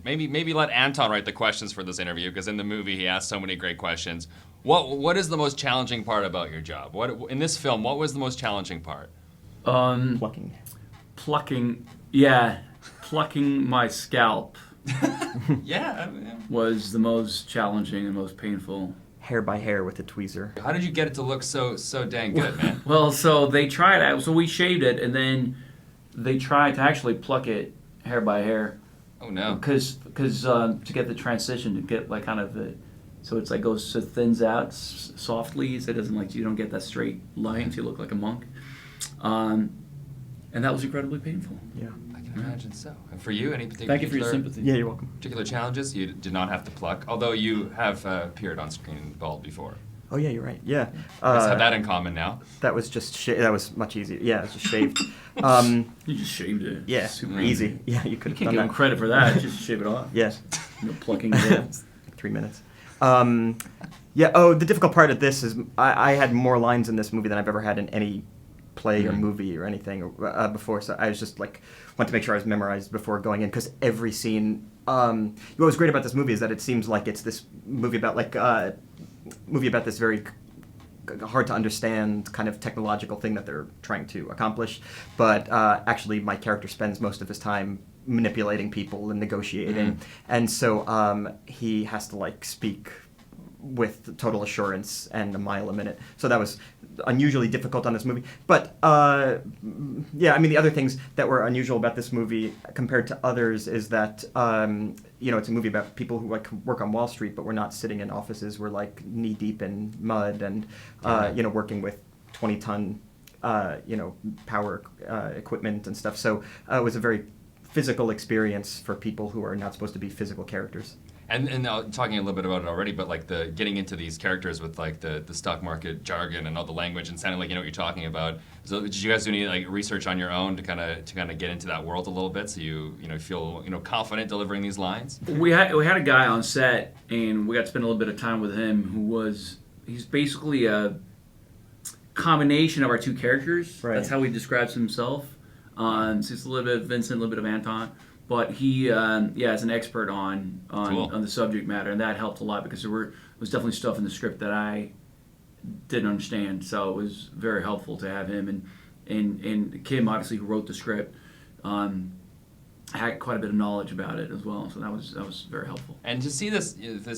maybe let Anton write the questions for this interview, because in the movie he asked so many great questions. What is the most challenging part about your job? What in this film? What was the most challenging part? Plucking. Plucking my scalp Yeah. was the most challenging and most painful. Hair by hair with a tweezer. How did you get it to look so dang good, man? Well, so they tried. So we shaved it, and then they tried to actually pluck it hair by hair. Oh no. Because to get the transition, to get like kind of the, so it's like goes so thins out softly, so it doesn't like you don't get that straight line, so you look like a monk. And that was incredibly painful. Yeah. I can imagine so. And for you, any particular? Thank you for your sympathy. Yeah, you're welcome. Particular challenges you did not have to pluck, although you have appeared on screen bald before. Oh yeah, you're right. Yeah. Let's have that in common now. That was just that was much easier. Yeah, it's just shaved. You just shaved it. Yeah, Super easy. Yeah, you could You have can't done give him that. credit for that. Just shave it off. Yes. No plucking it. Like 3 minutes. Yeah. Oh, the difficult part of this is I had more lines in this movie than I've ever had in any play or movie or anything before. So I was just like wanted to make sure I was memorized before going in, because every scene. What was great about this movie is that it seems like it's this movie about this very hard to understand kind of technological thing that they're trying to accomplish, but actually my character spends most of his time manipulating people and negotiating, and so he has to like speak with total assurance and a mile a minute. So that was unusually difficult on this movie. But yeah, I mean, the other things that were unusual about this movie compared to others is that it's a movie about people who like work on Wall Street, but we're not sitting in offices. We're like knee deep in mud and working with 20-ton power equipment and stuff. So it was a very physical experience for people who are not supposed to be physical characters. And talking a little bit about it already, but like the getting into these characters with like the stock market jargon and all the language and sounding like you know what you're talking about. So did you guys do any like research on your own to kind of get into that world a little bit, so you feel confident delivering these lines? We had a guy on set, and we got to spend a little bit of time with him. He's basically a combination of our two characters. Right. That's how he describes himself. So it's a little bit of Vincent, a little bit of Anton. But he, is an expert on the subject matter, and that helped a lot because there was definitely stuff in the script that I didn't understand. So it was very helpful to have him, and Kim, obviously, who wrote the script, had quite a bit of knowledge about it as well. So that was very helpful. And to see this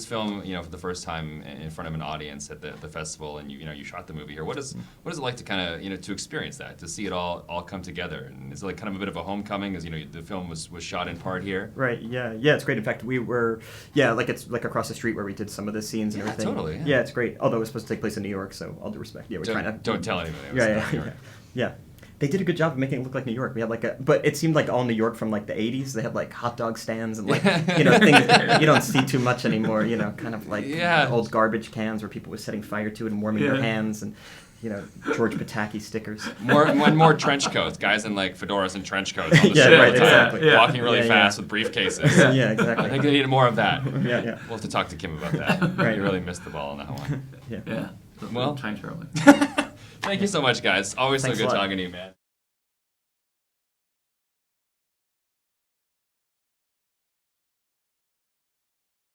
film, for the first time in front of an audience at the festival, and you shot the movie here. What is it like to kind of to experience that, to see it all come together? And is it like kind of a bit of a homecoming, as the film was shot in part here? Right. Yeah. It's great. In fact, we were it's like across the street where we did some of the scenes and everything. Totally. Yeah, it's great. Although it was supposed to take place in New York, so all due respect. Yeah, Don't tell anybody. Yeah. They did a good job of making it look like New York. We had but it seemed like all New York from like the 80s. They had like hot dog stands and like things that you don't see too much anymore. Kind of like old garbage cans where people were setting fire to it and warming their hands, and George Pataki stickers. More trench coats, guys in like fedoras and trench coats on the Yeah, street right, all the time, exactly. walking really fast with briefcases. Yeah, exactly. I think they need more of that. Yeah. We'll have to talk to Kim about that. Right. You really missed the ball on that one. Yeah. Yeah. Well, time traveling. Thank you so much, guys. Always Thanks so a good lot. talking to you, man.